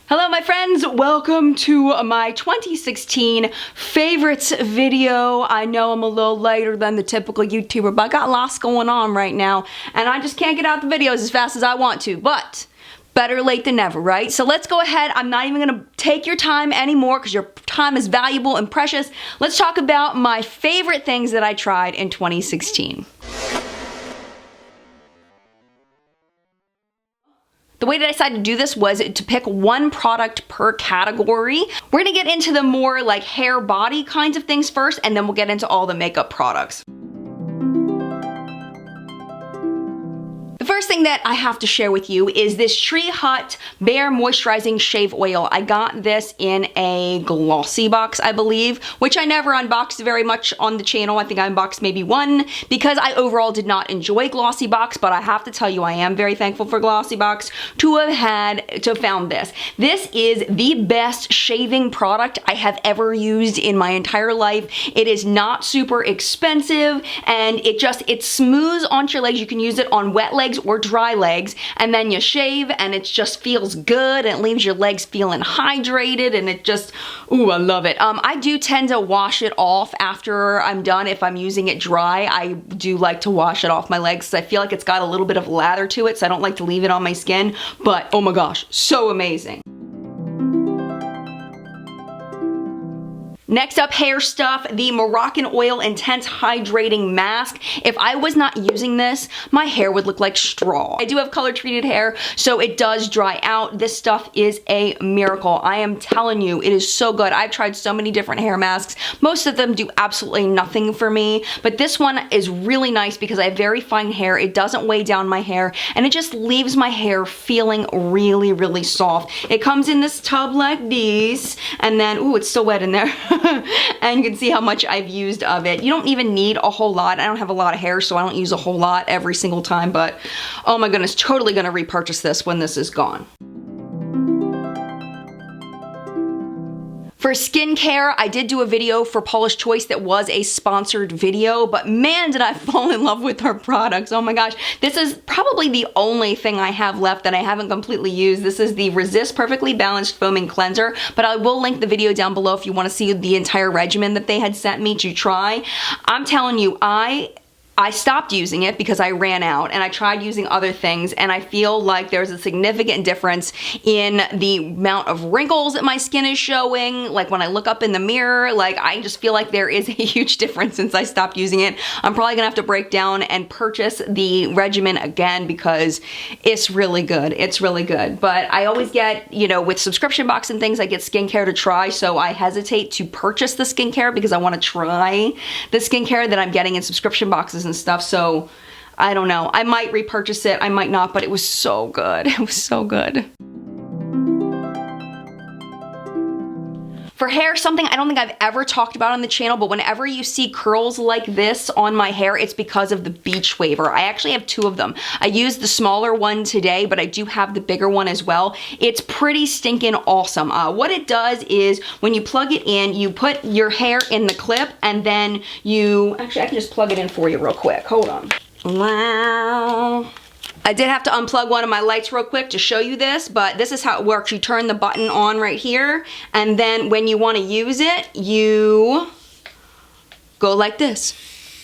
Hello my friends, welcome to my 2016 favorites video. I know I'm a little later than the typical YouTuber, but I got lots going on right now and I just can't get out the videos as fast as I want to, but better late than never, right? So let's go ahead. I'm not even gonna take your time anymore because your time is valuable and precious. Let's talk about my favorite things that I tried in 2016. The way that I decided to do this was to pick one product per category. We're gonna get into the more like hair, body kinds of things first, and then we'll get into all the makeup products. The first thing that I have to share with you is this Tree Hut Bare Moisturizing Shave Oil. I got this in a glossy box, I believe, which I never unboxed very much on the channel. I think I unboxed maybe one because I overall did not enjoy glossy box, but I have to tell you I am very thankful for glossy box to have found this. This is the best shaving product I have ever used in my entire life. It is not super expensive and it smooths onto your legs. You can use it on wet legs or dry legs, and then you shave and it just feels good and it leaves your legs feeling hydrated and it just, ooh, I love it. I do tend to wash it off after I'm done. If I'm using it dry, I do like to wash it off my legs because I feel like it's got a little bit of lather to it, so I don't like to leave it on my skin, but oh my gosh, so amazing. Next up, hair stuff, the Moroccanoil Intense Hydrating Mask. If I was not using this, my hair would look like straw. I do have color treated hair, so it does dry out. This stuff is a miracle. I am telling you, it is so good. I've tried so many different hair masks. Most of them do absolutely nothing for me, but this one is really nice because I have very fine hair. It doesn't weigh down my hair, and it just leaves my hair feeling really, really soft. It comes in this tub like this, and then, ooh, it's still wet in there. And you can see how much I've used of it. You don't even need a whole lot. I don't have a lot of hair, so I don't use a whole lot every single time, but oh my goodness, totally gonna repurchase this when this is gone. For skincare, I did do a video for Paula's Choice that was a sponsored video, but man, did I fall in love with her products. Oh my gosh. This is probably the only thing I have left that I haven't completely used. This is the Resist Perfectly Balanced Foaming Cleanser, but I will link the video down below if you want to see the entire regimen that they had sent me to try. I'm telling you, I stopped using it because I ran out, and I tried using other things, and I feel like there's a significant difference in the amount of wrinkles that my skin is showing. Like when I look up in the mirror, like I just feel like there is a huge difference since I stopped using it. I'm probably gonna have to break down and purchase the regimen again because it's really good. It's really good. But I always get, you know, with subscription box and things, I get skincare to try, so I hesitate to purchase the skincare because I want to try the skincare that I'm getting in subscription boxes and stuff. So I don't know, I might repurchase it, I might not, but it was so good. It was so good. For hair, something I don't think I've ever talked about on the channel, but whenever you see curls like this on my hair, it's because of the beach waver. I actually have two of them. I used the smaller one today, but I do have the bigger one as well. It's pretty stinking awesome. What it does is when you plug it in, you put your hair in the clip, and then actually I can just plug it in for you real quick. Hold on. Wow. I did have to unplug one of my lights real quick to show you this, but this is how it works. You turn the button on right here, and then when you want to use it, you go like this.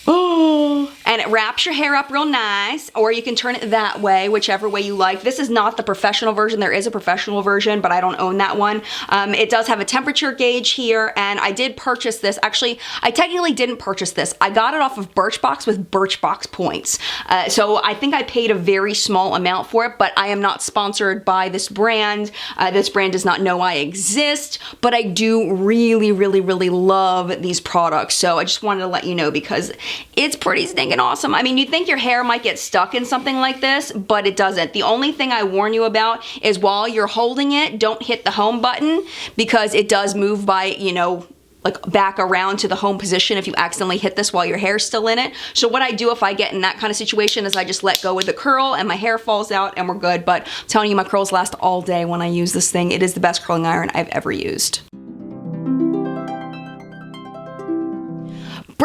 Oh, and it wraps your hair up real nice, or you can turn it that way, whichever way you like. This is not the professional version. There is a professional version, but I don't own that one. It does have a temperature gauge here, and I did purchase this. Actually, I technically didn't purchase this. I got it off of Birchbox with Birchbox points. So I think I paid a very small amount for it, but I am not sponsored by this brand. This brand does not know I exist, but I do really, really, really love these products. So I just wanted to let you know because it's pretty stinking awesome. I mean, you'd think your hair might get stuck in something like this, but it doesn't. The only thing I warn you about is while you're holding it, don't hit the home button because it does move by, you know, like back around to the home position if you accidentally hit this while your hair's still in it. So what I do if I get in that kind of situation is I just let go with the curl and my hair falls out and we're good. But I'm telling you, my curls last all day when I use this thing. It is the best curling iron I've ever used.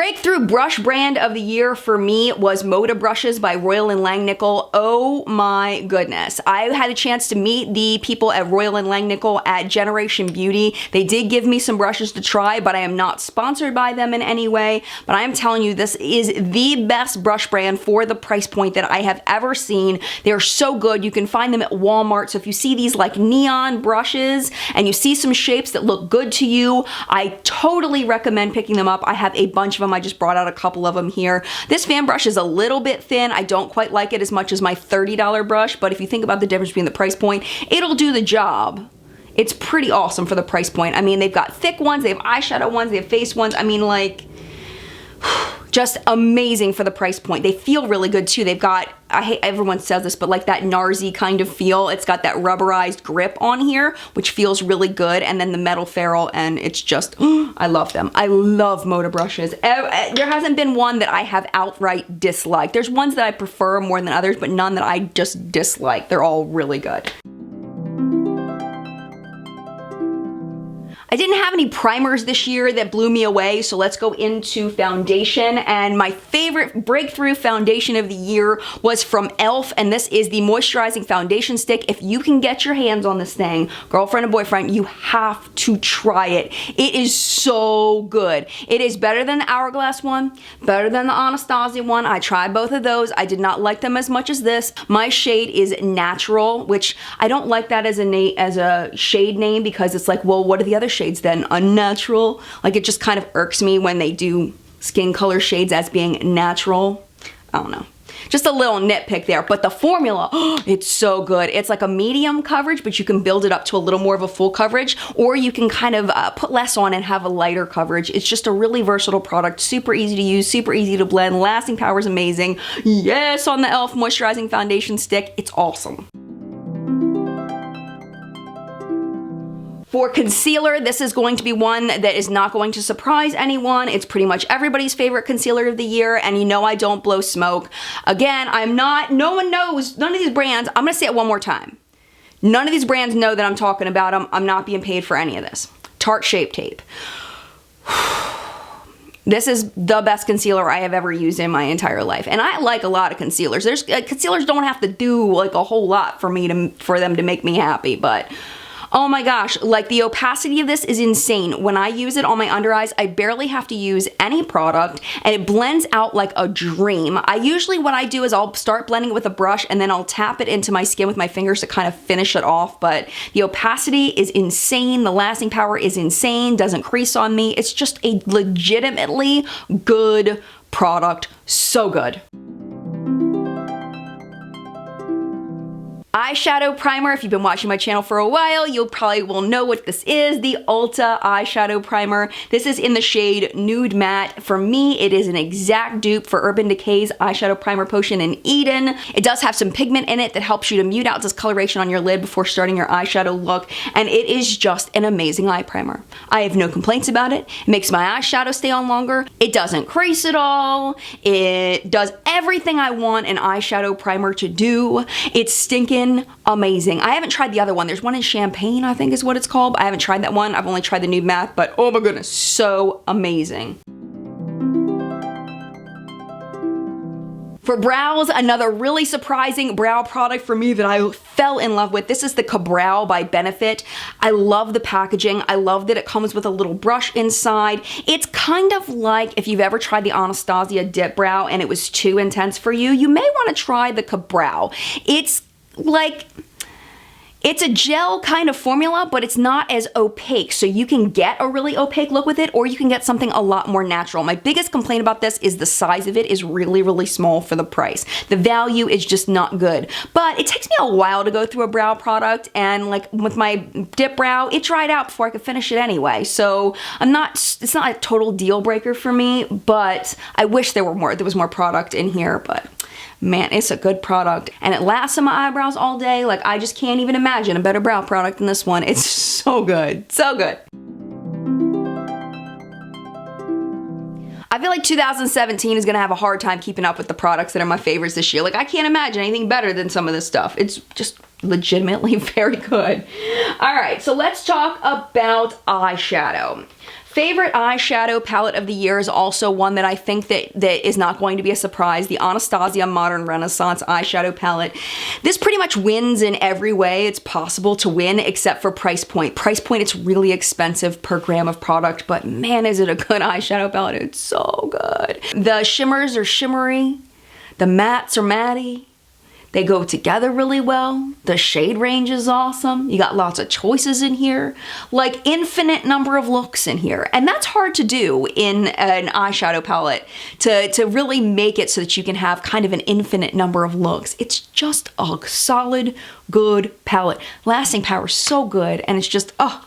Breakthrough brush brand of the year for me was Moda Brushes by Royal & Langnickel. Oh my goodness. I had a chance to meet the people at Royal & Langnickel at Generation Beauty. They did give me some brushes to try, but I am not sponsored by them in any way. But I am telling you, this is the best brush brand for the price point that I have ever seen. They're so good. You can find them at Walmart. So if you see these like neon brushes and you see some shapes that look good to you, I totally recommend picking them up. I have a bunch of them. I just brought out a couple of them here. This fan brush is a little bit thin. I don't quite like it as much as my $30 brush, but if you think about the difference between the price point, it'll do the job. It's pretty awesome for the price point. I mean, they've got thick ones, they have eyeshadow ones, they have face ones. I mean, like, just amazing for the price point. They feel really good too. They've got, I hate everyone says this, but like that NARSy kind of feel. It's got that rubberized grip on here, which feels really good. And then the metal ferrule, and it's just, I love them. I love Moda brushes. There hasn't been one that I have outright disliked. There's ones that I prefer more than others, but none that I just dislike. They're all really good. I didn't have any primers this year that blew me away, so let's go into foundation. And my favorite breakthrough foundation of the year was from e.l.f., and this is the Moisturizing Foundation Stick. If you can get your hands on this thing, girlfriend and boyfriend, you have to try it. It is so good. It is better than the Hourglass one, better than the Anastasia one. I tried both of those. I did not like them as much as this. My shade is Natural, which I don't like that as a shade name because it's like, well, what are the other shades then? Unnatural? Like, it just kind of irks me when they do skin color shades as being natural. I don't know. Just a little nitpick there, but the formula, it's so good. It's like a medium coverage, but you can build it up to a little more of a full coverage, or you can kind of put less on and have a lighter coverage. It's just a really versatile product, super easy to use, super easy to blend, lasting power is amazing. Yes, on the e.l.f. Moisturizing Foundation Stick, it's awesome. For concealer, this is going to be one that is not going to surprise anyone. It's pretty much everybody's favorite concealer of the year, and you know I don't blow smoke. Again, no one knows, none of these brands, I'm gonna say it one more time. None of these brands know that I'm talking about them. I'm not being paid for any of this. Tarte Shape Tape. This is the best concealer I have ever used in my entire life. And I like a lot of concealers. Concealers don't have to do like a whole lot for them to make me happy, but oh my gosh, like the opacity of this is insane. When I use it on my under eyes, I barely have to use any product and it blends out like a dream. What I do is I'll start blending it with a brush and then I'll tap it into my skin with my fingers to kind of finish it off, but the opacity is insane. The lasting power is insane, doesn't crease on me. It's just a legitimately good product, so good. Eyeshadow primer. If you've been watching my channel for a while, you probably will know what this is, the Ulta eyeshadow primer. This is in the shade Nude Matte. For me, it is an exact dupe for Urban Decay's eyeshadow primer potion in Eden. It does have some pigment in it that helps you to mute out discoloration on your lid before starting your eyeshadow look, and it is just an amazing eye primer. I have no complaints about it. It makes my eyeshadow stay on longer. It doesn't crease at all. It does everything I want an eyeshadow primer to do. It's stinking amazing. I haven't tried the other one. There's one in Champagne, I think is what it's called. I haven't tried that one. I've only tried the Nude Matte, but oh my goodness, so amazing. For brows, another really surprising brow product for me that I fell in love with. This is the Ka-Brow by Benefit. I love the packaging. I love that it comes with a little brush inside. It's kind of like if you've ever tried the Anastasia Dip Brow and it was too intense for you, you may want to try the Ka-Brow. It's a gel kind of formula, but it's not as opaque. So you can get a really opaque look with it, or you can get something a lot more natural. My biggest complaint about this is the size of it is really, really small for the price. The value is just not good. But it takes me a while to go through a brow product, and like with my Dip Brow, it dried out before I could finish it anyway. So it's not a total deal breaker for me, but I wish there was more product in here, but man, it's a good product. And it lasts on my eyebrows all day. Like, I just can't even imagine a better brow product than this one. It's so good. So good. I feel like 2017 is gonna have a hard time keeping up with the products that are my favorites this year. Like, I can't imagine anything better than some of this stuff. It's just legitimately very good. All right, so let's talk about eyeshadow. Favorite eyeshadow palette of the year is also one that I think that is not going to be a surprise. The Anastasia Modern Renaissance eyeshadow palette. This pretty much wins in every way it's possible to win except for price point. Price point, it's really expensive per gram of product, but man, is it a good eyeshadow palette. It's so good. The shimmers are shimmery. The mattes are matty. They go together really well. The shade range is awesome. You got lots of choices in here. Like infinite number of looks in here. And that's hard to do in an eyeshadow palette to really make it so that you can have kind of an infinite number of looks. It's just a solid, good palette. Lasting power is so good, and it's just, oh.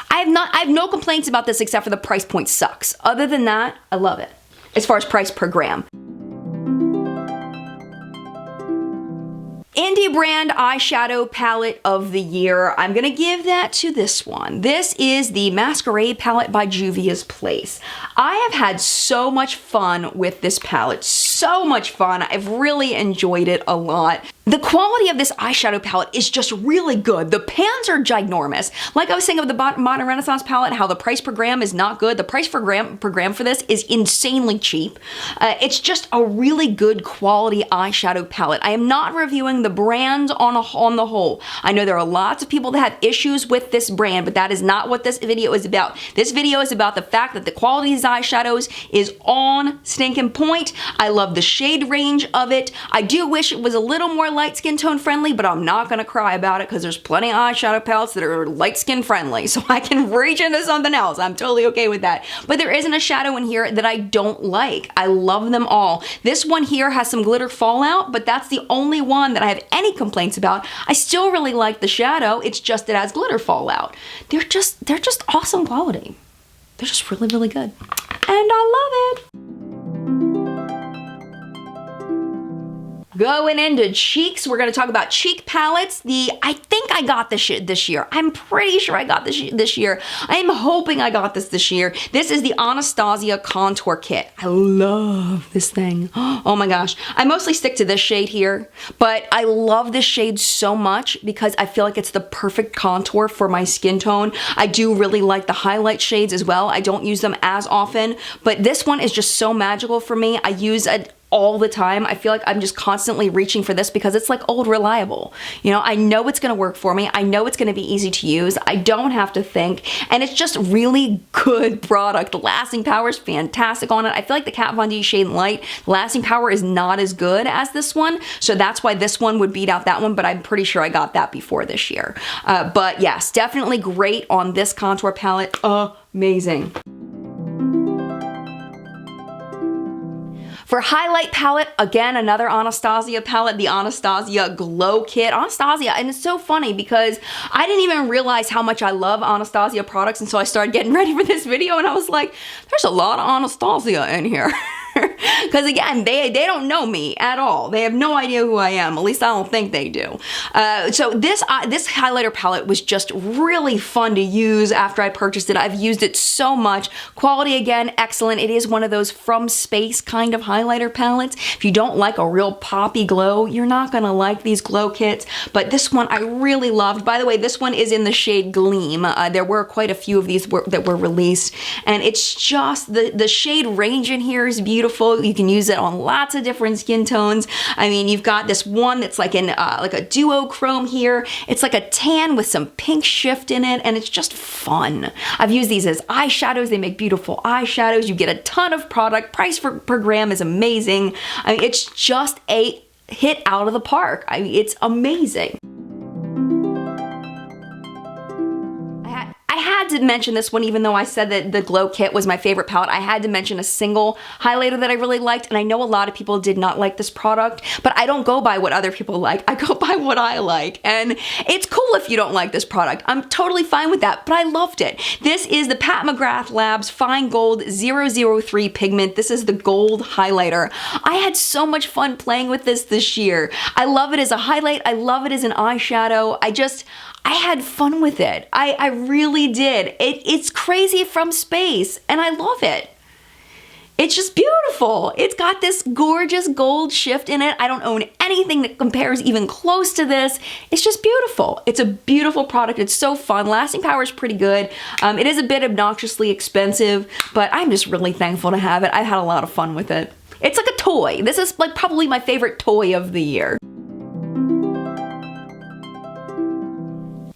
I have no complaints about this except for the price point sucks. Other than that, I love it. As far as price per gram. Indie brand eyeshadow palette of the year. I'm gonna give that to this one. This is the Masquerade palette by Juvia's Place. I have had so much fun with this palette. So much fun. I've really enjoyed it a lot. The quality of this eyeshadow palette is just really good. The pans are ginormous. Like I was saying of the Modern Renaissance palette, how the price per gram is not good. The price per gram for this is insanely cheap. It's just a really good quality eyeshadow palette. I am not reviewing the brand on the whole. I know there are lots of people that have issues with this brand, but that is not what this video is about. This video is about the fact that the quality of these eyeshadows is on stinking point. I love the shade range of it. I do wish it was a little more light skin tone friendly, but I'm not gonna cry about it because there's plenty of eyeshadow palettes that are light skin friendly, so I can reach into something else. I'm totally okay with that. But there isn't a shadow in here that I don't like. I love them all. This one here has some glitter fallout, but that's the only one that I have any complaints about. I still really like the shadow. It's just it has glitter fallout. They're just awesome quality. They're just really, really good. And I love it. Going into cheeks, we're gonna talk about cheek palettes. I think I got this this year. I'm pretty sure I got this year. I am hoping I got this year. This is the Anastasia Contour Kit. I love this thing. Oh my gosh. I mostly stick to this shade here, but I love this shade so much because I feel like it's the perfect contour for my skin tone. I do really like the highlight shades as well. I don't use them as often, but this one is just so magical for me. I use it all the time. I feel like I'm just constantly reaching for this because it's like old reliable. You know, I know it's gonna work for me. I know it's gonna be easy to use. I don't have to think, and it's just really good product. The lasting power is fantastic on it. I feel like the Kat Von D Shade Light lasting power is not as good as this one, so that's why this one would beat out that one, but I'm pretty sure I got that before this year. But yes, definitely great on this contour palette. Amazing. For highlight palette, again, another Anastasia palette, the Anastasia Glow Kit. Anastasia, and it's so funny because I didn't even realize how much I love Anastasia products until I started getting ready for this video, and I was like, there's a lot of Anastasia in here. Because again, they don't know me at all. They have no idea who I am. At least I don't think they do. So this highlighter palette was just really fun to use after I purchased it. I've used it so much. Quality, again, excellent. It is one of those from space kind of highlighter palettes. If you don't like a real poppy glow, you're not gonna like these glow kits. But this one I really loved. By the way, this one is in the shade Gleam. There were quite a few of these that were released, and it's just the shade range in here is beautiful. You can use it on lots of different skin tones. I mean, you've got this one that's like in like a duochrome here. It's like a tan with some pink shift in it, and it's just fun. I've used these as eyeshadows. They make beautiful eyeshadows. You get a ton of product. Price per gram is amazing. I mean, it's just a hit out of the park. I mean, it's amazing. I had to mention this one, even though I said that the Glow Kit was my favorite palette. I had to mention a single highlighter that I really liked, and I know a lot of people did not like this product, but I don't go by what other people like. I go by what I like, and it's cool if you don't like this product. I'm totally fine with that, but I loved it. This is the Pat McGrath Labs Fine Gold 003 Pigment. This is the gold highlighter. I had so much fun playing with this year. I love it as a highlight. I love it as an eyeshadow. I had fun with it. I really did. It's crazy from space, and I love it. It's just beautiful. It's got this gorgeous gold shift in it. I don't own anything that compares even close to this. It's just beautiful. It's a beautiful product. It's so fun. Lasting power is pretty good. It is a bit obnoxiously expensive, but I'm just really thankful to have it. I've had a lot of fun with it. It's like a toy. This is like probably my favorite toy of the year.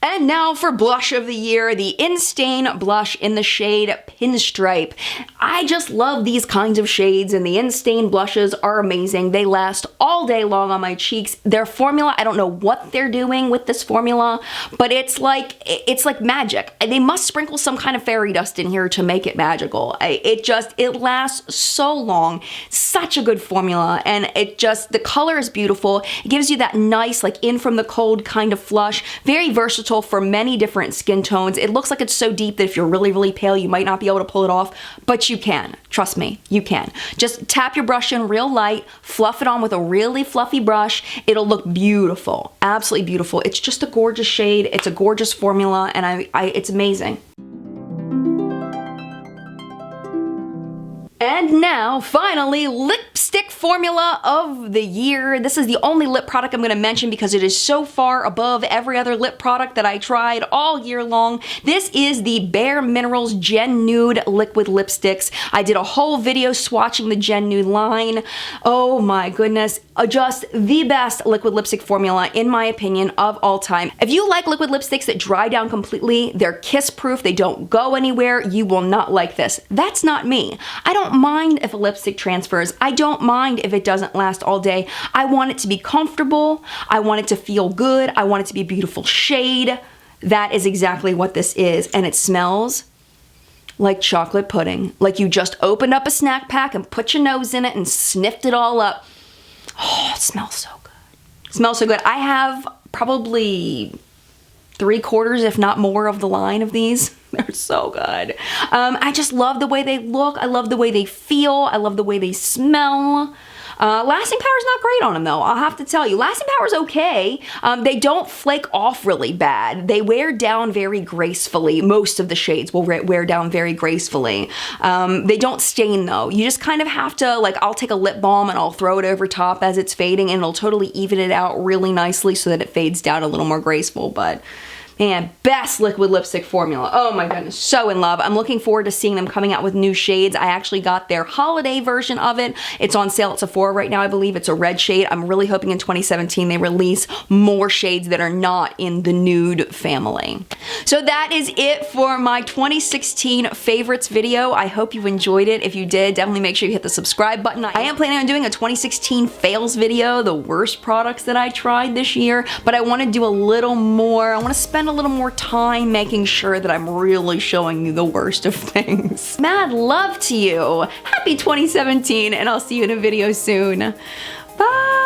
And now for blush of the year, the In-Stain blush in the shade Pinstripe. I just love these kinds of shades, and the In-Stain blushes are amazing. They last all day long on my cheeks. Their formula, I don't know what they're doing with this formula, but it's like magic. They must sprinkle some kind of fairy dust in here to make it magical. It lasts so long. Such a good formula, and the color is beautiful. It gives you that nice, like in from the cold kind of flush. Very versatile for many different skin tones. It looks like it's so deep that if you're really, really pale, you might not be able to pull it off, but you can. Trust me, you can. Just tap your brush in real light, fluff it on with a really fluffy brush. It'll look beautiful, absolutely beautiful. It's just a gorgeous shade. It's a gorgeous formula, and it's amazing. And now, finally, lipstick formula of the year. This is the only lip product I'm going to mention because it is so far above every other lip product that I tried all year long. This is the Bare Minerals GenNude liquid lipsticks. I did a whole video swatching the GenNude line. Oh my goodness. Just the best liquid lipstick formula, in my opinion, of all time. If you like liquid lipsticks that dry down completely, they're kiss-proof, they don't go anywhere, you will not like this. That's not me. I don't mind if a lipstick transfers. I don't mind if it doesn't last all day. I want it to be comfortable. I want it to feel good. I want it to be a beautiful shade. That is exactly what this is, and it smells like chocolate pudding. Like you just opened up a snack pack and put your nose in it and sniffed it all up. Oh, it smells so good. It smells so good. I have probably 3/4, if not more, of the line of these. They're so good. I just love the way they look. I love the way they feel. I love the way they smell. Lasting power is not great on them though, I'll have to tell you. Lasting power is okay. They don't flake off really bad. They wear down very gracefully. Most of the shades will wear down very gracefully. They don't stain though. You just kind of have to, like, I'll take a lip balm and I'll throw it over top as it's fading, and it'll totally even it out really nicely so that it fades down a little more graceful. But man, best liquid lipstick formula. Oh my goodness, so in love. I'm looking forward to seeing them coming out with new shades. I actually got their holiday version of it. It's on sale at Sephora right now, I believe. It's a red shade. I'm really hoping in 2017 they release more shades that are not in the nude family. So that is it for my 2016 favorites video. I hope you enjoyed it. If you did, definitely make sure you hit the subscribe button. I am planning on doing a 2016 fails video, the worst products that I tried this year, but I want to do a little more. I want to spend a little more time making sure that I'm really showing you the worst of things. Mad love to you. Happy 2017, and I'll see you in a video soon. Bye.